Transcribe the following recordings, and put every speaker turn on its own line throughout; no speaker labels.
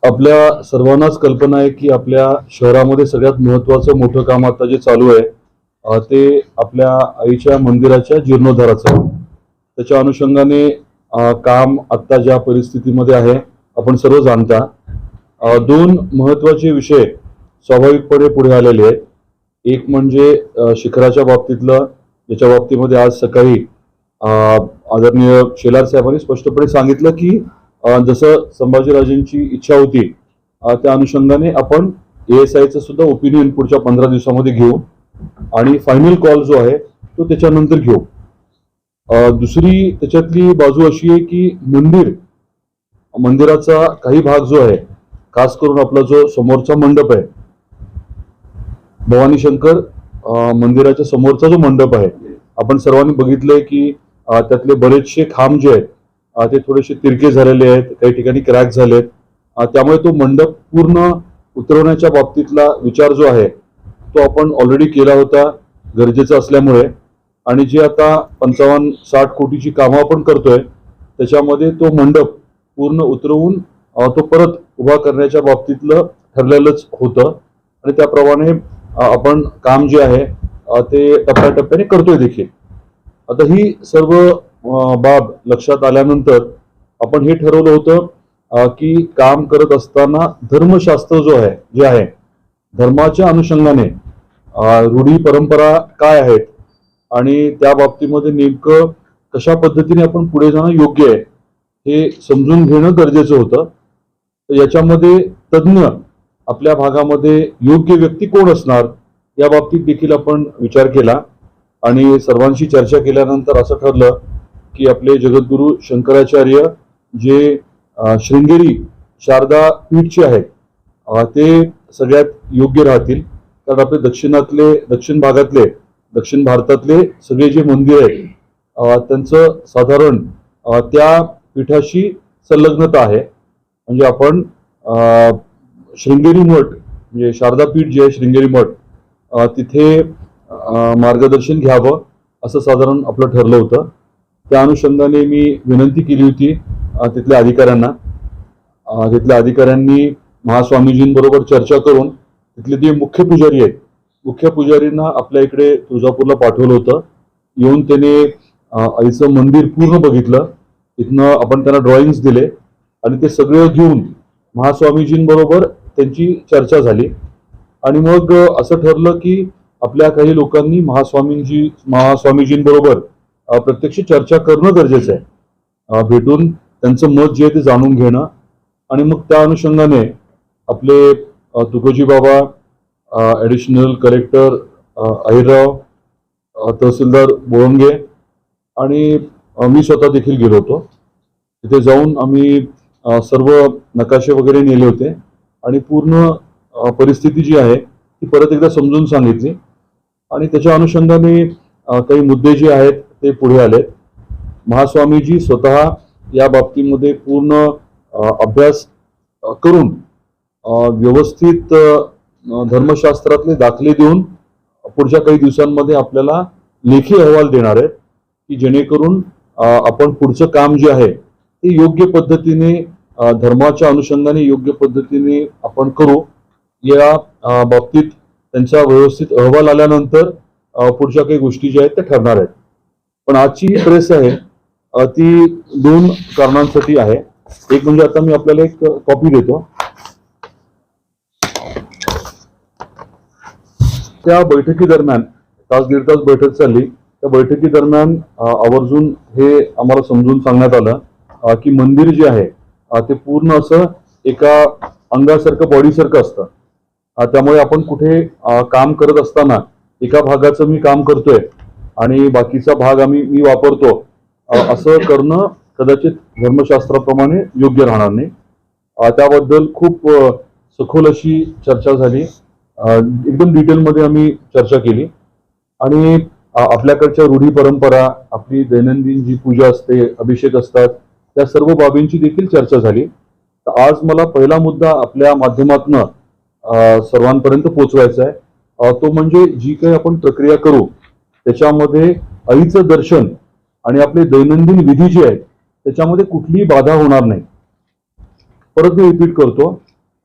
आपल्या सर्वांनाच कल्पना आहे की आपल्या शहरामध्ये सगळ्यात महत्त्वाचं मोठं काम आता जे चालू आहे ते आपल्या आईच्या मंदिराच्या जीर्णोद्धाराचं आहे. त्याच्या अनुषंगाने काम आता ज्या परिस्थितीमध्ये आहे आपण सर्व जाणता. दोन महत्त्वाचे विषय स्वाभाविकपणे पुढे आलेले आहेत. एक म्हणजे शिखराच्या बाबतीतलं, ज्याच्या बाबतीमध्ये आज सकाळी आदरणीय शेलार साहेबांनी स्पष्टपणे सांगितलं की जसं संभाजीराजेंची इच्छा होती त्या अनुषंगाने आपण ASIचं सुद्धा ओपिनियन पुढच्या 15 दिवसामध्ये घेऊ आणि फायनल कॉल जो आहे तो त्याच्यानंतर घेऊ. दुसरी त्याच्यातली बाजू अशी आहे की मंदिराचा काही भाग जो आहे, खास करून आपला जो समोरचा मंडप आहे, भवानी शंकर मंदिराच्या समोरचा जो मंडप आहे, आपण सर्वांनी बघितलंय की त्यातले बरेचसे खांब जे आहेत ते थोडेसे तिरके झालेले आहेत, काही ठिकाणी क्रॅक झालेत. त्यामुळे तो मंडप पूर्ण उतरवण्याच्या बाबतीतला विचार जो आहे तो आपण ऑलरेडी केला होता, गरजेचं असल्यामुळे. आणि जे आता 55-60 कोटीची कामं आपण करतोय त्याच्यामध्ये तो मंडप पूर्ण उतरवून तो परत उभा करण्याच्या बाबतीतलं ठरलेलंच होतं आणि त्याप्रमाणे आपण काम जे आहे ते टप्प्याटप्प्याने करतोय देखील. आता ही सर्व बाब लक्षात आल्यानंतर आपण हे ठरवलं होतं की काम करत असताना धर्मशास्त्र जे आहे धर्माच्या अनुषंगाने रूढी परंपरा काय आहेत आणि त्या बाबतीमध्ये नेमकं कशा पद्धतीने आपण पुढे जाणं योग्य आहे हे समजून घेणं गरजेचं होतं. तर याच्यामध्ये तज्ज्ञ आपल्या भागामध्ये योग्य व्यक्ती कोण असणार या बाबतीत देखील आपण विचार केला आणि सर्वांशी चर्चा केल्यानंतर असं ठरलं की आपले जगद्गुरु शंकराचार्य जे शृंगेरी शारदा पीठचे आहेत ते सगळ्यात योग्य राहतील. कारण आपले दक्षिण भारतातले सगळे जे मंदिर आहेत त्यांचं साधारण त्या पीठाशी संलग्नता आहे. म्हणजे आपण शृंगेरी मठ म्हणजे शारदा पीठ जे आहे शृंगेरी मठ तिथे मार्गदर्शन घ्यावं असं साधारण आपलं ठरलं होतं. त्या अनुषंगाने मी विनंती केली होती तिथल्या अधिकाऱ्यांनी महास्वामीजींबरोबर चर्चा करून तिथले जे मुख्य पुजारींना आपल्या इकडे तुळजापूरला पाठवलं होतं. येऊन त्याने आईचं मंदिर पूर्ण बघितलं. इथनं आपण त्यांना ड्रॉइंग्स दिले आणि ते सगळं घेऊन महास्वामीजींबरोबर त्यांची चर्चा झाली आणि मग असं ठरलं की आपल्या काही लोकांनी महास्वामीजींबरोबर प्रत्यक्ष चर्चा करणं गरजेचं आहे. भेटून त्यांचं मत जे आहे ते जाणून घेणं आणि मग त्या अनुषंगाने आपले तुकोजी बाबा, ॲडिशनल कलेक्टर अहिरराव, तहसीलदार बोळंगे आणि मी स्वतः देखील गेलो होतो. तिथे जाऊन आम्ही सर्व नकाशे वगैरे नेले होते आणि पूर्ण परिस्थिती जी आहे ती परत एकदा समजून सांगितली आणि त्याच्या अनुषंगाने काही मुद्दे जे आहेत ते पुढे आले. महास्वामीजी स्वतः या बाबतीमध्ये पूर्ण अभ्यास करून व्यवस्थित धर्मशास्त्रातले दाखले देऊन पुढच्या काही दिवसांमध्ये आपल्याला लेखी अहवाल देणार आहेत की जेणेकरून आपण पुढचं काम जे आहे ते योग्य पद्धतीने धर्माच्या अनुषंगाने योग्य पद्धतीने आपण करू. या बाबतीत त्यांचा व्यवस्थित अहवाल आल्यानंतर पुढच्या काही गोष्टी ज्या आहेत त्या ठरणार आहेत. पण आजची ही प्रेस आहे ती दोन कारणांसाठी आहे. एक म्हणजे आता मी आपल्याला एक कॉपी देतो. त्या बैठकी दरम्यान दीड तास बैठक चालली. त्या बैठकी दरम्यान आवर्जून हे आम्हाला समजून सांगण्यात आलं की मंदिर जे आहे ते पूर्ण असं एका अंगासारखं बॉडीसारखं असतं. त्यामुळे आपण कुठे काम करत असताना एका भागाचं मी काम करतोय आणि बाकीचा भाग मी वापरतो असं करणं कदाचित धर्मशास्त्राप्रमाणे योग्य राहणार नाही. त्याबद्दल खूप सखोल अशी चर्चा झाली. एकदम डिटेलमध्ये आम्ही चर्चा केली आणि आपल्याकडच्या रूढी परंपरा, आपली दैनंदिन जी पूजा असते, अभिषेक असतात, त्या सर्व बाबींची देखील चर्चा झाली. तर आज मला पहिला मुद्दा आपल्या माध्यमातून सर्वांपर्यंत पोहोचवायचा आहे. तो म्हणजे जी काही आपण प्रक्रिया करू त्याच्यामध्ये आईचं दर्शन आणि आपले दैनंदिन विधी जे आहेत त्याच्यामध्ये कुठलीही बाधा होणार नाही. परत मी रिपीट करतो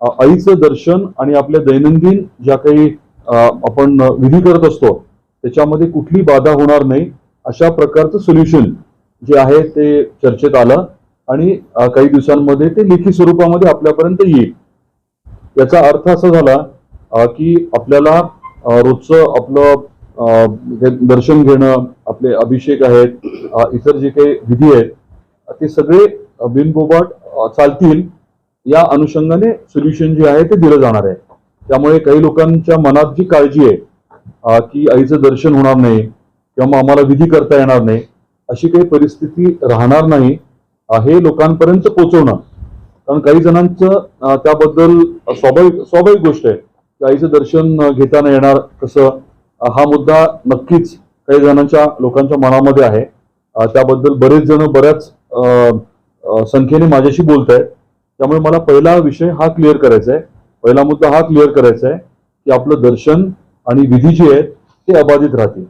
आईचं दर्शन आणि आपल्या दैनंदिन ज्या काही आपण विधी करत असतो त्याच्यामध्ये कुठली बाधा होणार नाही अशा प्रकारचं सोल्युशन जे आहे ते चर्चेत आलं आणि काही दिवसांमध्ये ते लेखी स्वरूपामध्ये आपल्यापर्यंत येईल. याचा अर्थ असा झाला की आपल्याला रोजचं आपलं दर्शन घेणं, आपले अभिषेक आहेत, इतर जे काही विधी आहेत ते सगळे बिनबोबाट चालतील या अनुषंगाने सोल्युशन जे आहे ते दिलं जाणार आहे. त्यामुळे काही लोकांच्या मनात जी काळजी आहे की आईचं दर्शन होणार नाही किंवा मग आम्हाला विधी करता येणार नाही अशी काही परिस्थिती राहणार नाही हे लोकांपर्यंत पोहोचवणं. कारण काही जणांचं त्याबद्दल स्वाभाविक गोष्ट आहे की आईचं दर्शन घेता न येणार कसं, हा मुद्दा नक्कीच काही जणांच्या लोकांच्या मनामध्ये आहे. त्याबद्दल बरेच जण बऱ्याच संख्येने माझ्याशी बोलत आहेत. त्यामुळे मला पहिला विषय हा क्लिअर करायचा आहे, पहिला मुद्दा हा क्लिअर करायचा आहे की आपलं दर्शन आणि विधी जे आहेत ते अबाधित राहतील.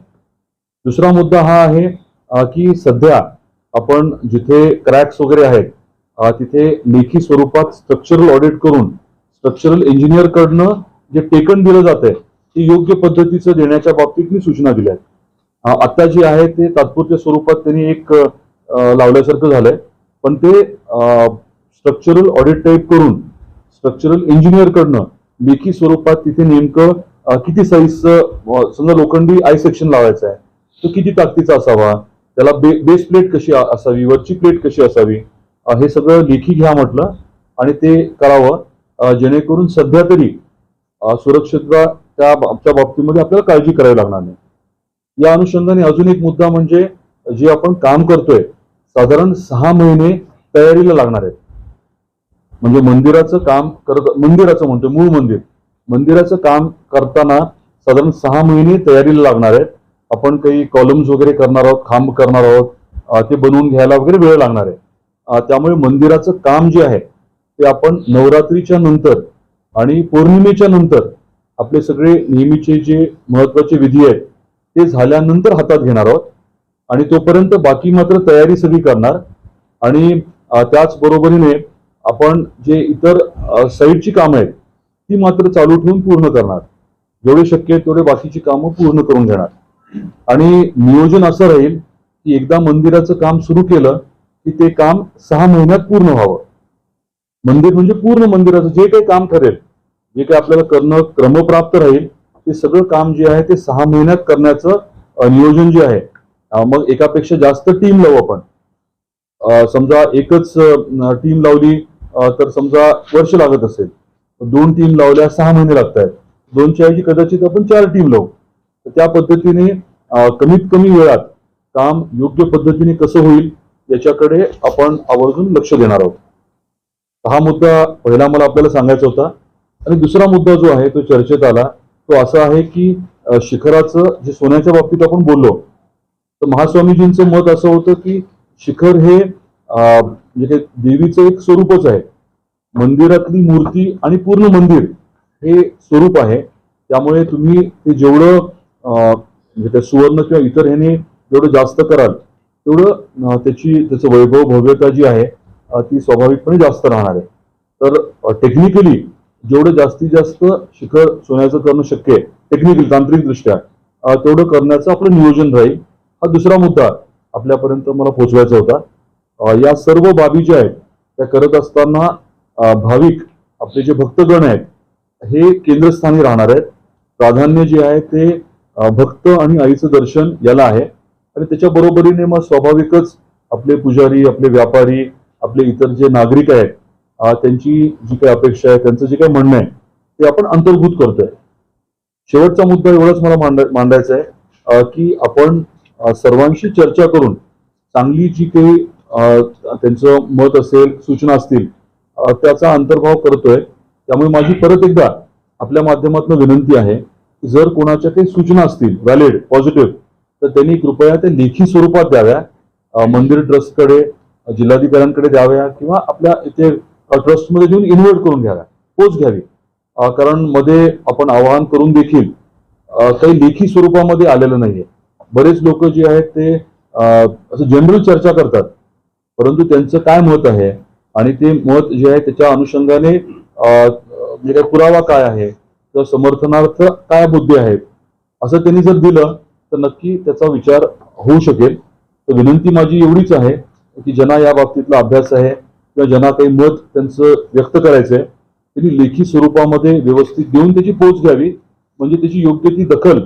दुसरा मुद्दा हा आहे की सध्या आपण जिथे क्रॅक्स वगैरे आहेत तिथे लेखी स्वरूपात स्ट्रक्चरल ऑडिट करून स्ट्रक्चरल इंजिनियर कडनं जे टेकन दिलं जात आहे ते योग्य पद्धतीचं देण्याच्या बाबतीत मी सूचना दिल्या आहेत. आता जे आहे ते तात्पुरत्या स्वरूपात त्यांनी एक लावल्यासारखं झालंय, पण ते स्ट्रक्चरल ऑडिट टाईप करून स्ट्रक्चरल इंजिनियर कडनं लेखी स्वरूपात तिथे नेमकं किती साईजचं समजा लोखंडी आय सेक्शन लावायचं आहे तो किती ताकदीचा असावा, त्याला बेस प्लेट कशी असावी, वरची प्लेट कशी असावी, हे सगळं लेखी घ्या म्हटलं आणि ते करावं जेणेकरून सध्या तरी सुरक्षितता त्या बाबतीमध्ये आपल्याला काळजी करावी लागणार नाही. या अनुषंगाने अजून एक मुद्दा म्हणजे जे आपण काम करतोय साधारण 6 महिने तयारीला लागणार आहेत. म्हणजे मंदिराचं काम मंदिराचं म्हणतोय मूळ मंदिराचं काम करताना साधारण 6 महिने तयारीला लागणार आहेत. आपण काही कॉलम्स वगैरे करणार आहोत, खांब करणार आहोत, ते बनवून घ्यायला वगैरे वेळ लागणार आहे. त्यामुळे मंदिराचं काम जे आहे ते आपण नवरात्रीच्या नंतर आणि पौर्णिमेच्या नंतर आपले सगळे नेहमीचे जे महत्वाचे विधी आहेत ते झाल्यानंतर हातात घेणार आहोत आणि तोपर्यंत बाकी मात्र तयारी सगळी करणार. आणि त्याच बरोबरीने आपण जे इतर साईडची कामं आहेत ती मात्र चालू ठेवून पूर्ण करणार. जेवढे शक्य आहे तेवढे बाकीची कामं पूर्ण करून घेणार. आणि नियोजन असं राहील की एकदा मंदिराचं काम सुरू केलं की ते काम 6 महिन्यात पूर्ण व्हावं. मंदिर म्हणजे पूर्ण मंदिराचं जे काही काम ठरेल, जे काही आपल्याला करणं क्रमप्राप्त राहील ते सगळं काम जे आहे ते 6 महिन्यात करण्याचं नियोजन जे आहे. मग एकापेक्षा जास्त टीम लावू आपण. समजा एकच टीम लावली तर समजा वर्ष लागत असेल, 2 टीम लावल्या 6 महिने लागत आहेत, 2च्या ऐवजी कदाचित आपण 4 टीम लावू. तर त्या पद्धतीने कमीत कमी वेळात काम योग्य पद्धतीने कसं होईल याच्याकडे आपण आवर्जून लक्ष देणार आहोत. हा मुद्दा पहिला मला आपल्याला सांगायचा होता. आणि दुसरा मुद्दा जो आहे तो चर्चेत आला तो असा आहे की शिखराचं जे सोन्याच्या बाबतीत आपण बोललो तर महास्वामीजींचं मत असं होतं की शिखर हे म्हणजे देवीचं एक स्वरूपच आहे. मंदिरातली मूर्ती आणि पूर्ण मंदिर हे स्वरूप आहे. त्यामुळे तुम्ही ते जेवढं म्हणजे त्या सुवर्ण किंवा इतर ह्याने जेवढं जास्त कराल तेवढं त्याचं वैभव भव्यता जी आहे ती स्वाभाविकपणे जास्त राहणार आहे. तर टेक्निकली जेवढं जास्तीत जास्त शिखर सोन्याचं करणं शक्य आहे टेक्निकल तांत्रिकदृष्ट्या तेवढं करण्याचं आपलं नियोजन राहील. हा दुसरा मुद्दा आपल्यापर्यंत मला पोहोचवायचा होता. या सर्व बाबी ज्या आहेत त्या करत असताना भाविक आपले जे भक्तगण आहेत हे केंद्रस्थानी राहणार आहेत. प्राधान्य जे आहे ते भक्त आणि आईचं दर्शन याला आहे. आणि त्याच्या बरोबरीने मग स्वाभाविकच आपले पुजारी, आपले व्यापारी, आपले इतर जे नागरिक आहेत त्यांची जी काही अपेक्षा आहे, त्यांचं जे काही म्हणणं आहे ते आपण अंतर्भूत करतोय. शेवटचा मुद्दा एवढाच मला मांडायचा आहे की आपण सर्वांशी चर्चा करून चांगली जी काही त्यांचं मत असेल, सूचना असतील त्याचा अंतर्भाव करतोय. त्यामुळे माझी परत एकदा आपल्या माध्यमातून विनंती आहे की जर कोणाच्या काही सूचना असतील व्हॅलिड, पॉझिटिव्ह, तर त्यांनी कृपया ते लेखी स्वरूपात द्याव्या. मंदिर ट्रस्टकडे, जिल्हाधिकाऱ्यांकडे द्याव्या किंवा आपल्या इथे ट्रस्टमध्ये देऊन इन्व्हाइट करून घ्याव्या, पोच घ्यावी. कारण मध्ये आपण आवाहन करून देखील काही लेखी स्वरूपामध्ये आलेलं नाहीये. बरेच लोक जे आहेत ते असं जनरल चर्चा करतात, परंतु त्यांचं काय मत आहे आणि ते मत जे आहे त्याच्या अनुषंगाने म्हणजे काय पुरावा काय आहे किंवा समर्थनार्थ काय मुद्दे आहेत असं त्यांनी जर दिलं तर नक्की त्याचा विचार होऊ शकेल. तर विनंती माझी एवढीच आहे की ज्यांना या बाबतीतला अभ्यास आहे किंवा ज्यांना काही मत त्यांचं व्यक्त करायचं आहे त्यांनी लेखी स्वरूपामध्ये व्यवस्थित देऊन त्याची पोच घ्यावी, म्हणजे त्याची योग्य ती दखल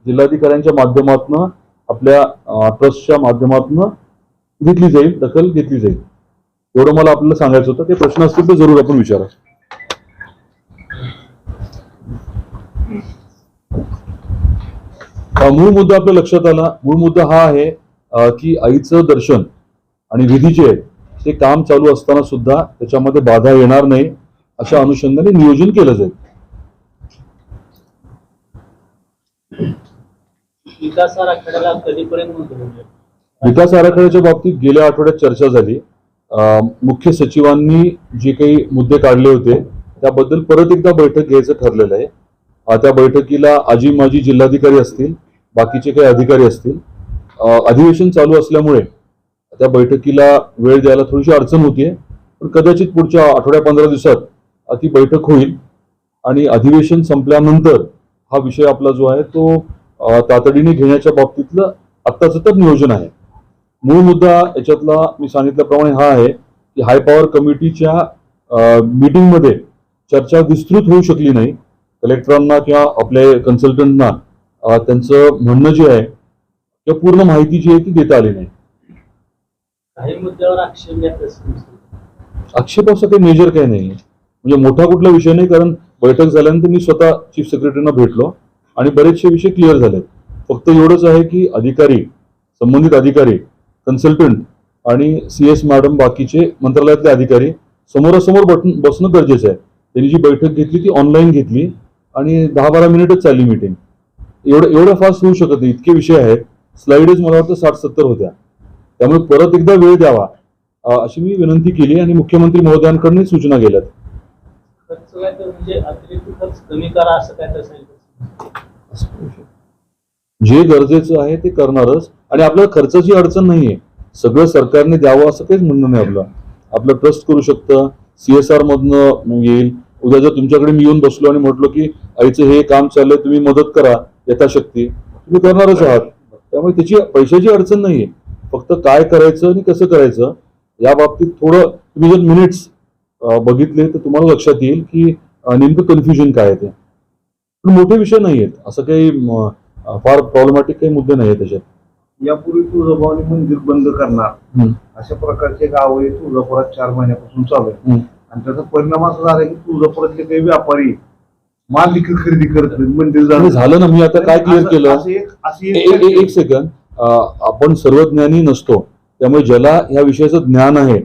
जिल्हाधिकाऱ्यांच्या माध्यमातून आपल्या ट्रस्टच्या माध्यमातून घेतली जाईल, दखल घेतली जाईल. एवढं मला आपल्याला सांगायचं होतं. ते प्रश्न असतील तर जरूर आपण विचारा. मूळ मुद्दा आपल्या लक्षात आला. मूळ मुद्दा हा आहे की आईचं दर्शन आणि विधी जे आहे ते काम चालू असताना सुद्धा त्याच्यामध्ये बाधा येणार नाही अशा अनुषंगाने नियोजन केलं जाईल.
विकास आराखड्याला कधीपर्यंत मंजूर होईल?
विकास आराखड्याच्या बाबतीत गेल्या आठवड्यात चर्चा झाली. मुख्य सचिवांनी जे काही मुद्दे काढले होते त्याबद्दल परत एकदा बैठक घ्यायचं ठरलेलं आहे. त्या बैठकीला आजी माजी जिल्हाधिकारी असतील, बाकीचे काही अधिकारी असतील. अधिवेशन चालू असल्यामुळे त्या बैठकीला वेळ द्यायला थोडीशी अडचण होतीये, पण कदाचित पुढच्या आठवड्या 15 दिवसात ती बैठक होईल आणि अधिवेशन संपल्यानंतर हा विषय आपला जो आहे तो तातडीने घेण्याच्या बाबतीतलं आत्ताचं तर नियोजन आहे. मूळ मुद्दा याच्यातला मी सांगितल्याप्रमाणे हा आहे की हाय पॉवर कमिटीच्या मीटिंगमध्ये चर्चा विस्तृत होऊ शकली नाही. कलेक्टरांना किंवा आपल्या कन्सल्टंटना त्यांचं म्हणणं जे आहे किंवा पूर्ण माहिती जी आहे ती देता आली नाही.
काही मुद्द्यावर आक्षेप घेत असतील.
आक्षेप असं काही मेजर काही नाही, म्हणजे मोठा कुठला विषय नाही, कारण बैठक झाल्यानंतर मी स्वतः चीफ सेक्रेटरींना भेटलो आणि बरेचसे विषय क्लिअर झाले. फक्त एवढंच आहे की अधिकारी, संबंधित अधिकारी, कन्सल्टंट आणि CS मॅडम, बाकीचे मंत्रालयातले अधिकारी समोरासमोर बसणं गरजेचं आहे. त्यांनी जी बैठक घेतली ती ऑनलाईन घेतली आणि 10-12 मिनिटच चालली मीटिंग. एवढं फास्ट होऊ शकत नाही, इतके विषय आहेत. स्लाइडच मला वाटतं 60-70 होत्या. त्यामुळे परत एकदा वेळ द्यावा अशी मी विनंती केली आणि मुख्यमंत्री महोदयांकडून सूचना गेल्यात.
खर्च काय तर म्हणजे अतिरिक्त खर्च कमी करा असं काय तर सांगितलं.
जे गरजेचं आहे ते करणारच आणि आपल्याला खर्चाची अडचण नाहीये. सगळं सरकारने द्यावं असं काहीच म्हणणं नाही. आपलं ट्रस्ट करू शकतं, CSR मधनं येईल. उद्या जर तुमच्याकडे मी येऊन बसलो आणि म्हटलो की आईचं हे काम चाललंय, तुम्ही मदत करा यथाशक्ती, तुम्ही करणारच आहात. त्यामुळे त्याची पैशाची अडचण नाहीये. फक्त काय करायचं आणि कसं करायचं या बाबतीत थोडं तुम्ही जर मिनिट्स बघितले तर तुम्हाला लक्षात येईल की नेमकं कन्फ्युजन काय आहे ते. पण मोठे विषय नाहीयेत, असं काही फार प्रॉब्लेमॅटिक काही मुद्दे नाहीये त्याच्यात.
यापूर्वी तुळजाभवानी मंदिर बंद करणार अशा प्रकारचे गाव हे तुळजापुरात 4 महिन्यापासून चालू आहे आणि त्याचा परिणाम असा झाला की तुळजापुरातले काही व्यापारी माल देखील खरेदी करत नाहीत. मंदिर
झालं ना. मी आता काय क्लिअर केलं, एक सेकंड. आपण सर्वज्ञानी नसतो, त्यामुळे ज्याला ह्या विषयाचं ज्ञान आहे,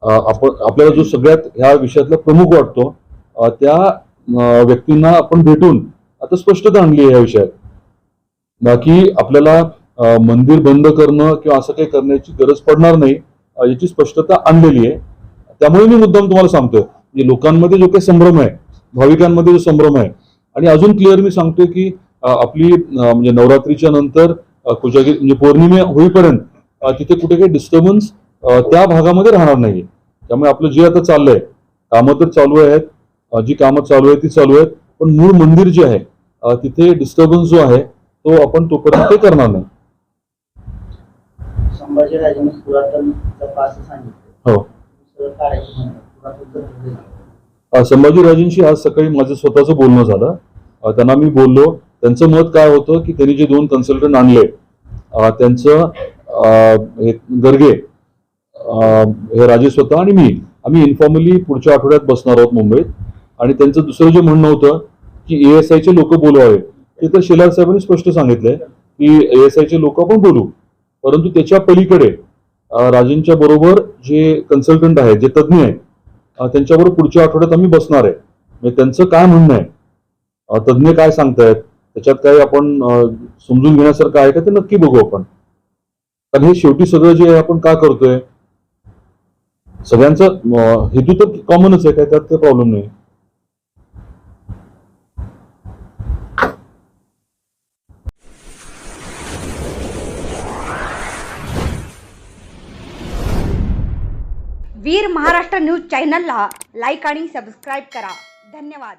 आपल्याला जो सगळ्यात ह्या विषयातला प्रमुख वाटतो त्या व्यक्तींना आपण भेटून आता स्पष्टता आणली आहे या विषयात. बाकी आपल्याला मंदिर बंद करणं किंवा असं काही करण्याची गरज पडणार नाही याची स्पष्टता आणलेली आहे. त्यामुळे मी मुद्दाम तुम्हाला सांगतोय की लोकांमध्ये जो काही संभ्रम आहे, भाविकांमध्ये जो संभ्रम आहे, आणि अजून क्लिअर मी सांगतोय की आपली म्हणजे नवरात्रीच्या नंतर कोजागिरी म्हणजे पौर्णिमे होईपर्यंत तिथे कुठे काही डिस्टर्बन्स त्या भागामध्ये राहणार नाही. त्यामुळे आपलं जे आता चाललंय, कामं तर चालू आहेत, जी कामं चालू आहेत ती चालू आहेत, पण मूळ मंदिर जे आहे तिथे डिस्टर्बन्स जो आहे तो आपण तोपर्यंत ते करणार नाही.
संभाजीराजांनी पुरातन तपास सांगितलं.
हो, संभाजीराजेंशी आज सकाळी माझं स्वतःचं बोलणं झालं. त्यांना मी बोललो, त्यांचं मत काय होतं की त्यांनी जे 2 कन्सल्टंट आणले त्यांचं गर्गे, हे राजेश स्वतः आणि मी, आम्ही इन्फॉर्मली पुढच्या आठवड्यात बसणार आहोत मुंबईत. आणि त्यांचं दुसरं जे म्हणणं होतं की ASIचे लोक बोलवावे, ते तर शेलार साहेबांनी स्पष्ट सांगितलंय की ASIचे लोक आपण बोलू, परंतु त्याच्या पलीकडे राजेंच्या बरोबर जे कन्सल्टंट आहेत, जे तज्ज्ञ आहेत, त्यांच्याबरोबर पुढच्या आठवड्यात आम्ही बसणार आहे. म्हणजे त्यांचं काय म्हणणं आहे, तज्ज्ञ काय सांगतायत, त्याच्यात काही आपण समजून घेण्यासारखं आहे का ते नक्की बघू आपण. कारण हे शेवटी सगळं जे आहे आपण का करतोय, सगळ्यांचा हेतू तर कॉमनच आहे, काय त्यात काही प्रॉब्लेम नाही.
वीर महाराष्ट्र न्यूज चॅनलला लाईक आणि सबस्क्राईब करा. धन्यवाद.